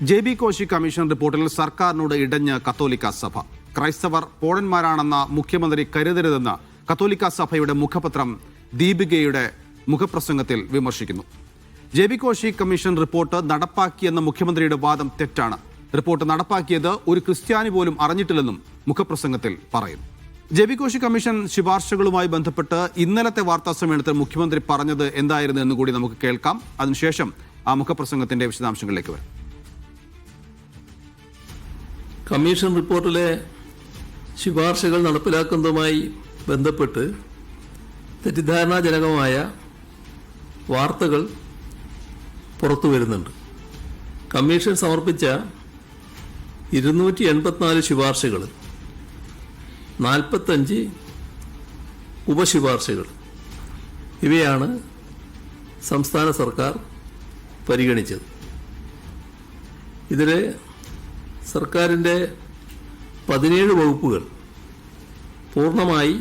ജെ.ബി. Koshy commission റിപ്പോർട്ടിൽ സർക്കാരിനോട് ഇടഞ്ഞ് കത്തോലിക്ക സഭ. ക്രൈസ്തവർ പോളന്മാരാണെന്ന മുഖ്യമന്ത്രി കരുതരുതെന്ന് കത്തോലിക്ക സഭയുടെ മുഖപത്രം ദീപികയുടെ മുഖപ്രസംഗത്തിൽ വിമർശിക്കുന്നു. ജെ.ബി. കോശി കമ്മീഷൻ റിപ്പോർട്ട് നടപ്പാക്കിയെന്ന മുഖ്യമന്ത്രിയുടെ വാദം തെറ്റാണ്. റിപ്പോർട്ട് നടപ്പാക്കിയത് ഒരു ക്രിസ്ത്യാനി പോലും അറിഞ്ഞിട്ടില്ലെന്നും മുഖപ്രസംഗത്തിൽ പറയുന്നു. ജെ.ബി. കോശി കമ്മീഷൻ ശുപാർശകളുമായി ബന്ധപ്പെട്ട് ഇന്നലത്തെ വാർത്താ സമ്മേളനത്തിൽ മുഖ്യമന്ത്രി പറഞ്ഞത് എന്തായിരുന്നു എന്ന് കൂടി നമുക്ക് കേൾക്കാം. അതിനുശേഷം ആ മുഖപ്രസംഗത്തിന്റെ വിശദാംശങ്ങളിലേക്ക് വരാം. കമ്മീഷൻ റിപ്പോർട്ടിലെ ശുപാർശകൾ നടപ്പിലാക്കുന്നതുമായി ബന്ധപ്പെട്ട് തെറ്റിദ്ധാരണാജനകമായ വാർത്തകൾ പുറത്തു വരുന്നുണ്ട്. കമ്മീഷൻ സമർപ്പിച്ച 284 ശുപാർശകൾ, 45 ഉപശുപാർശകൾ ഇവയാണ് സംസ്ഥാന സർക്കാർ പരിഗണിച്ചത്. ഇതിൽ സർക്കാരിൻ്റെ 17 വകുപ്പുകൾ പൂർണ്ണമായി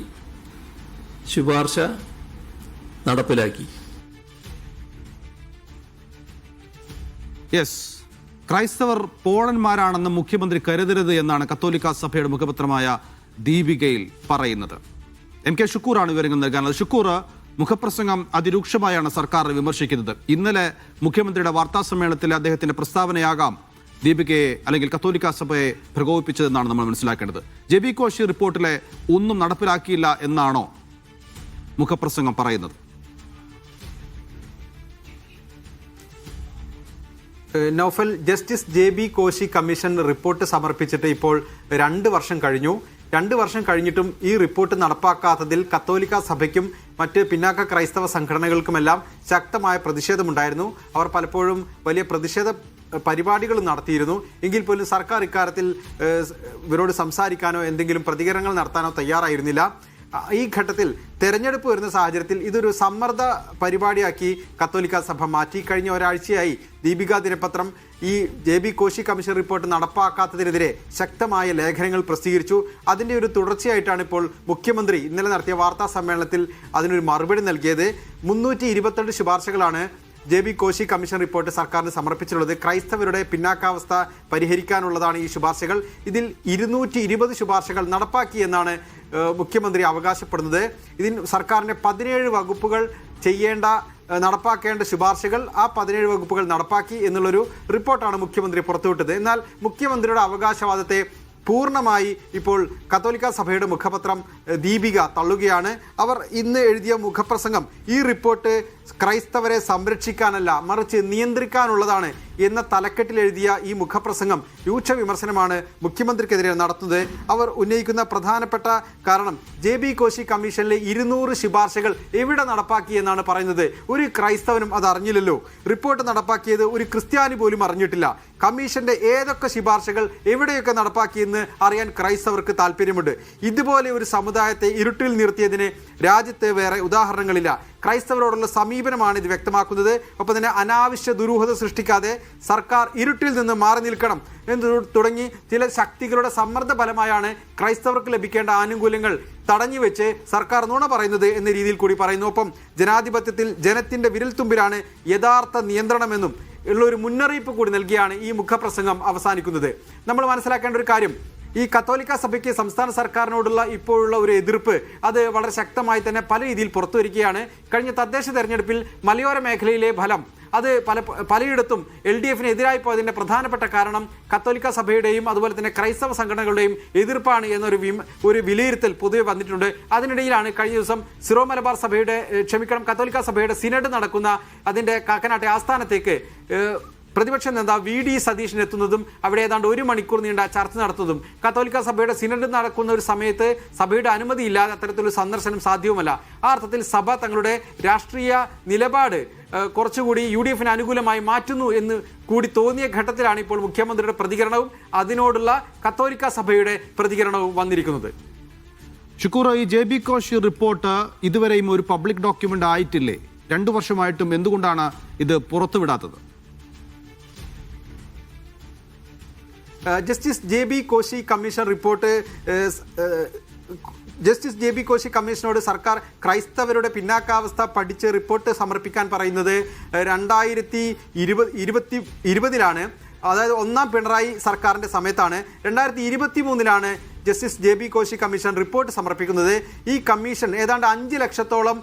ശുപാർശ നടപ്പിലാക്കി. ക്രൈസ്തവർ പോളന്മാരാണെന്ന് മുഖ്യമന്ത്രി കരുതരുത് എന്നാണ് കത്തോലിക്ക സഭയുടെ മുഖപത്രമായ ദീപികയിൽ പറയുന്നത്. എം കെ ഷുക്കൂറാണ് വിവരങ്ങൾ നൽകാനുള്ളത്. ഷുക്കൂർ, മുഖപ്രസംഗം അതിരൂക്ഷമായാണ് സർക്കാർ വിമർശിക്കുന്നത്. ഇന്നലെ മുഖ്യമന്ത്രിയുടെ വാർത്താ സമ്മേളനത്തിൽ അദ്ദേഹത്തിന്റെ പ്രസ്താവനയാകാം ദീപികയെ അല്ലെങ്കിൽ കത്തോലിക്ക സഭയെ പ്രകോപിപ്പിച്ചതെന്നാണ് നമ്മൾ മനസ്സിലാക്കേണ്ടത്. ജെ.ബി. കോശി റിപ്പോർട്ടിലെ ഒന്നും നടപ്പിലാക്കിയില്ല എന്നാണോ മുഖപ്രസംഗം പറയുന്നത്? Naufal, justice J B. Koshy commission report സമർപ്പിച്ചിട്ട് ഇപ്പോൾ 2 വർഷം കഴിഞ്ഞു. 2 വർഷം കഴിഞ്ഞിട്ടും ഈ റിപ്പോർട്ട് നടപ്പാക്കാത്തതിൽ കത്തോലിക്ക സഭയ്ക്കും മറ്റ് പിന്നാക്ക ക്രൈസ്തവ സംഘടനകൾക്കുമെല്ലാം ശക്തമായ പ്രതിഷേധമുണ്ടായിരുന്നു. അവർ പലപ്പോഴും വലിയ പ്രതിഷേധ പരിപാടികൾ നടത്തിയിരുന്നു. എങ്കിൽ പോലും സർക്കാർ ഇക്കാര്യത്തിൽ ഇവരോട് സംസാരിക്കാനോ എന്തെങ്കിലും പ്രതികരണങ്ങൾ നടത്താനോ തയ്യാറായിരുന്നില്ല. ഈ ഘട്ടത്തിൽ തെരഞ്ഞെടുപ്പ് വരുന്ന സാഹചര്യത്തിൽ ഇതൊരു സമ്മർദ്ദ പരിപാടിയാക്കി കത്തോലിക്ക സഭ മാറ്റി. കഴിഞ്ഞ ഒരാഴ്ചയായി ദീപിക ദിനപത്രം ഈ ജെ.ബി. കോശി കമ്മീഷൻ റിപ്പോർട്ട് നടപ്പാക്കാത്തതിനെതിരെ ശക്തമായ ലേഖനങ്ങൾ പ്രസിദ്ധീകരിച്ചു. അതിൻ്റെ ഒരു തുടർച്ചയായിട്ടാണ് ഇപ്പോൾ മുഖ്യമന്ത്രി ഇന്നലെ നടത്തിയ വാർത്താ സമ്മേളനത്തിൽ അതിനൊരു മറുപടി നൽകിയത്. 322 ശുപാർശകളാണ് ജെ.ബി. കോശി കമ്മീഷൻ റിപ്പോർട്ട് സർക്കാരിന് സമർപ്പിച്ചിട്ടുള്ളത്. ക്രൈസ്തവരുടെ പിന്നാക്കാവസ്ഥ പരിഹരിക്കാനുള്ളതാണ് ഈ ശുപാർശകൾ. ഇതിൽ 220 ശുപാർശകൾ നടപ്പാക്കിയെന്നാണ് മുഖ്യമന്ത്രി അവകാശപ്പെടുന്നത്. ഇതിൽ സർക്കാരിൻ്റെ 17 വകുപ്പുകൾ നടപ്പാക്കേണ്ട ശുപാർശകൾ, ആ 17 വകുപ്പുകൾ നടപ്പാക്കി എന്നുള്ളൊരു റിപ്പോർട്ടാണ് മുഖ്യമന്ത്രി പുറത്തുവിട്ടത്. എന്നാൽ മുഖ്യമന്ത്രിയുടെ അവകാശവാദത്തെ പൂർണ്ണമായി ഇപ്പോൾ കത്തോലിക്ക സഭയുടെ മുഖപത്രം ദീപിക തള്ളുകയാണ്. അവർ ഇന്ന് എഴുതിയ മുഖപ്രസംഗം ഈ റിപ്പോർട്ട് ക്രൈസ്തവരെ സംരക്ഷിക്കാനല്ല മറിച്ച് നിയന്ത്രിക്കാനുള്ളതാണ് എന്ന തലക്കെട്ടിൽ എഴുതിയ ഈ മുഖപ്രസംഗം രൂക്ഷ വിമർശനമാണ് മുഖ്യമന്ത്രിക്കെതിരെ നടത്തുന്നത്. അവർ ഉന്നയിക്കുന്ന പ്രധാനപ്പെട്ട കാരണം ജെ.ബി. കോശി കമ്മീഷനിലെ 200 ശുപാർശകൾ എവിടെ നടപ്പാക്കി എന്നാണ് പറയുന്നത്. ഒരു ക്രൈസ്തവനും അത് അറിഞ്ഞില്ലല്ലോ. റിപ്പോർട്ട് നടപ്പാക്കിയത് ഒരു ക്രിസ്ത്യാനി പോലും അറിഞ്ഞിട്ടില്ല. കമ്മീഷന്റെ ഏതൊക്കെ ശുപാർശകൾ എവിടെയൊക്കെ നടപ്പാക്കിയെന്ന് അറിയാൻ ക്രൈസ്തവർക്ക് താല്പര്യമുണ്ട്. ഇതുപോലെ ഒരു സമുദായത്തെ ഇരുട്ടിൽ നിർത്തിയതിന് രാജ്യത്ത് വേറെ ഉദാഹരണങ്ങളില്ല. ക്രൈസ്തവരോടുള്ള സമീപനമാണ് ഇത് വ്യക്തമാക്കുന്നത്. ഒപ്പം തന്നെ അനാവശ്യ ദുരൂഹത സൃഷ്ടിക്കാതെ സർക്കാർ ഇരുട്ടിൽ നിന്ന് മാറി നിൽക്കണം എന്ന് തുടങ്ങി ചില ശക്തികളുടെ സമ്മർദ്ദ ഫലമായാണ് ക്രൈസ്തവർക്ക് ലഭിക്കേണ്ട ആനുകൂല്യങ്ങൾ തടഞ്ഞുവെച്ച് സർക്കാർ നുണ പറയുന്നത് എന്ന രീതിയിൽ കൂടി പറയുന്നു. ഒപ്പം ജനാധിപത്യത്തിൽ ജനത്തിന്റെ വിരൽത്തുമ്പിലാണ് യഥാർത്ഥ നിയന്ത്രണമെന്നും ഉള്ളൊരു മുന്നറിയിപ്പ് കൂടി നൽകിയാണ് ഈ മുഖപ്രസംഗം അവസാനിക്കുന്നത്. നമ്മൾ മനസ്സിലാക്കേണ്ട ഒരു കാര്യം, ഈ കത്തോലിക്ക സഭയ്ക്ക് സംസ്ഥാന സർക്കാരിനോടുള്ള ഇപ്പോഴുള്ള ഒരു എതിർപ്പ് അത് വളരെ ശക്തമായി തന്നെ പല രീതിയിൽ പുറത്തു വരികയാണ്. കഴിഞ്ഞ തദ്ദേശ തെരഞ്ഞെടുപ്പിൽ മലയോര മേഖലയിലെ ഫലം അത് പലയിടത്തും LDFന് എതിരായി പോയതിൻ്റെ പ്രധാനപ്പെട്ട കാരണം കത്തോലിക്ക സഭയുടെയും അതുപോലെ തന്നെ ക്രൈസ്തവ സംഘടനകളുടെയും എതിർപ്പാണ് എന്നൊരു വിലയിരുത്തൽ പൊതുവെ വന്നിട്ടുണ്ട്. അതിനിടയിലാണ് കഴിഞ്ഞ ദിവസം കത്തോലിക്ക സഭയുടെ സിനഡ് നടക്കുന്ന അതിൻ്റെ കാക്കനാട്ടെ ആസ്ഥാനത്തേക്ക് പ്രതിപക്ഷ നേതാവ് വി.ഡി. സതീശൻ എത്തുന്നതും അവിടെ ഏതാണ്ട് 1 മണിക്കൂർ നീണ്ട ചർച്ച നടത്തുന്നതും കത്തോലിക്ക സഭയുടെ സിനഡ് നടക്കുന്ന ഒരു സമയത്ത് സഭയുടെ അനുമതിയില്ലാതെ അത്തരത്തിലൊരു സന്ദർശനം സാധ്യവുമല്ല. ആ അർത്ഥത്തിൽ സഭ തങ്ങളുടെ രാഷ്ട്രീയ നിലപാട് കുറച്ചുകൂടി UDFന് അനുകൂലമായി മാറ്റുന്നു എന്ന് കൂടി തോന്നിയ ഘട്ടത്തിലാണ് ഇപ്പോൾ മുഖ്യമന്ത്രിയുടെ പ്രതികരണവും അതിനോടുള്ള കത്തോലിക്ക സഭയുടെ പ്രതികരണവും വന്നിരിക്കുന്നത്. ഷുക്കൂർ, ഈ ജെ.ബി. കോശി റിപ്പോർട്ട് ഇതുവരെയും ഒരു പബ്ലിക് ഡോക്യുമെന്റ് ആയിട്ടില്ലേ? 2 വർഷമായിട്ടും എന്തുകൊണ്ടാണ് ഇത് പുറത്തുവിടാത്തത്? Justice J B. Koshy commission report justice J B. Koshy കമ്മീഷനോട് സർക്കാർ ക്രൈസ്തവരുടെ പിന്നാക്കാവസ്ഥ പഠിച്ച് റിപ്പോർട്ട് സമർപ്പിക്കാൻ പറയുന്നത് 2020 അതായത് ഒന്നാം പിണറായി സർക്കാരിൻ്റെ സമയത്താണ്. 2023 justice JB Koshy commission report സമർപ്പിക്കുന്നത്. ഈ കമ്മീഷൻ ഏതാണ്ട് 5 ലക്ഷത്തോളം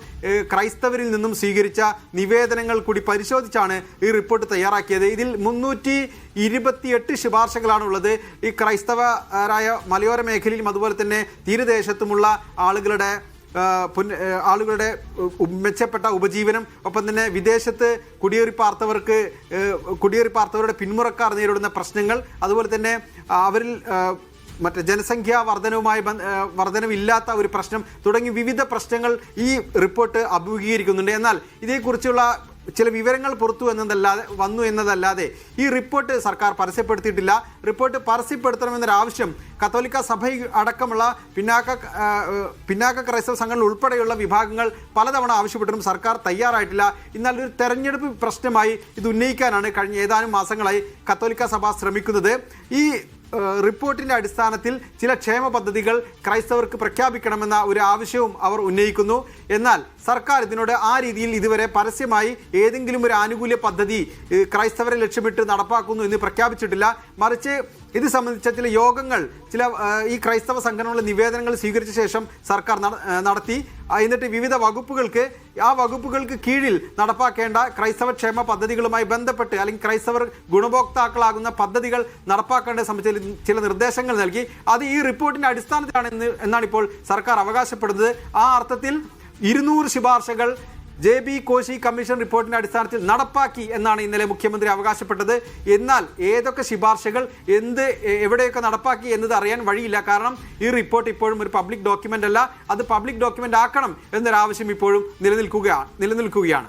ക്രൈസ്തവരിൽ നിന്നും സ്വീകരിച്ച നിവേദനങ്ങൾ കൂടി പരിശോധിച്ചാണ് ഈ റിപ്പോർട്ട് തയ്യാറാക്കിയത്. ഇതിൽ 328 ശുപാർശകളാണുള്ളത്. ഈ ക്രൈസ്തവരായ മലയോര മേഖലയിലും അതുപോലെ തന്നെ തീരദേശത്തുമുള്ള ആളുകളുടെ മെച്ചപ്പെട്ട ഉപജീവനം, ഒപ്പം തന്നെ വിദേശത്ത് കുടിയേറിപ്പാർത്തവരുടെ പിന്മുറക്കാർ നേരിടുന്ന പ്രശ്നങ്ങൾ, അതുപോലെ തന്നെ അവരിൽ മറ്റേ ജനസംഖ്യാ വർധനവില്ലാത്ത ഒരു പ്രശ്നം തുടങ്ങി വിവിധ പ്രശ്നങ്ങൾ ഈ റിപ്പോർട്ട് അഭിമുഖീകരിക്കുന്നുണ്ട്. എന്നാൽ ഇതേക്കുറിച്ചുള്ള ചില വിവരങ്ങൾ വന്നു എന്നതല്ലാതെ ഈ റിപ്പോർട്ട് സർക്കാർ പരസ്യപ്പെടുത്തിയിട്ടില്ല. റിപ്പോർട്ട് പരസ്യപ്പെടുത്തണമെന്നൊരാവശ്യം കത്തോലിക്ക സഭ അടക്കമുള്ള പിന്നാക്ക ക്രൈസ്തവ സംഘങ്ങൾ ഉൾപ്പെടെയുള്ള വിഭാഗങ്ങൾ പലതവണ ആവശ്യപ്പെട്ടിട്ടും സർക്കാർ തയ്യാറായിട്ടില്ല. എന്നാൽ ഒരു തെരഞ്ഞെടുപ്പ് പ്രശ്നമായി ഇത് ഉന്നയിക്കാനാണ് കഴിഞ്ഞ ഏതാനും മാസങ്ങളായി കത്തോലിക്ക സഭ ശ്രമിക്കുന്നത്. ഈ റിപ്പോർട്ടിന്റെ അടിസ്ഥാനത്തിൽ ചില ക്ഷേമ പദ്ധതികൾ ക്രൈസ്തവർക്ക് പ്രഖ്യാപിക്കണമെന്ന ഒരു ആവശ്യവും അവർ ഉന്നയിക്കുന്നു. എന്നാൽ സർക്കാർ ഇതിനോട് ആ രീതിയിൽ ഇതുവരെ പരസ്യമായി ഏതെങ്കിലും ഒരു ആനുകൂല്യ പദ്ധതി ക്രൈസ്തവരെ ലക്ഷ്യമിട്ട് നടപ്പാക്കുന്നു എന്ന് പ്രഖ്യാപിച്ചിട്ടില്ല. മറിച്ച് ഇത് സംബന്ധിച്ച ചില യോഗങ്ങൾ ഈ ക്രൈസ്തവ സംഘടനകളുടെ നിവേദനങ്ങൾ സ്വീകരിച്ച ശേഷം സർക്കാർ നടത്തി. എന്നിട്ട് വിവിധ വകുപ്പുകൾക്ക് കീഴിൽ നടപ്പാക്കേണ്ട ക്രൈസ്തവ ക്ഷേമ പദ്ധതികളുമായി ബന്ധപ്പെട്ട് അല്ലെങ്കിൽ ക്രൈസ്തവർ ഗുണഭോക്താക്കളാകുന്ന പദ്ധതികൾ നടപ്പാക്കേണ്ട സംബന്ധിച്ച ചില നിർദ്ദേശങ്ങൾ നൽകി. അത് ഈ റിപ്പോർട്ടിന്റെ അടിസ്ഥാനത്തിലാണ് എന്നാണ് ഇപ്പോൾ സർക്കാർ അവകാശപ്പെടുന്നത്. ആ അർത്ഥത്തിൽ 200 ശുപാർശകൾ JB കോശി കമ്മീഷൻ റിപ്പോർട്ടിന്റെ അടിസ്ഥാനത്തിൽ നടപ്പാക്കി എന്നാണ് ഇന്നലെ മുഖ്യമന്ത്രി അവകാശപ്പെട്ടത്. എന്നാൽ ഏതൊക്കെ ശുപാർശകൾ എവിടെയൊക്കെ നടപ്പാക്കി എന്നത് അറിയാൻ വഴിയില്ല. കാരണം ഈ റിപ്പോർട്ട് ഇപ്പോഴും ഒരു പബ്ലിക് ഡോക്യുമെന്റ് അല്ല. അത് പബ്ലിക് ഡോക്യുമെന്റ് ആക്കണം എന്നൊരാവശ്യം ഇപ്പോഴും നിലനിൽക്കുകയാണ്.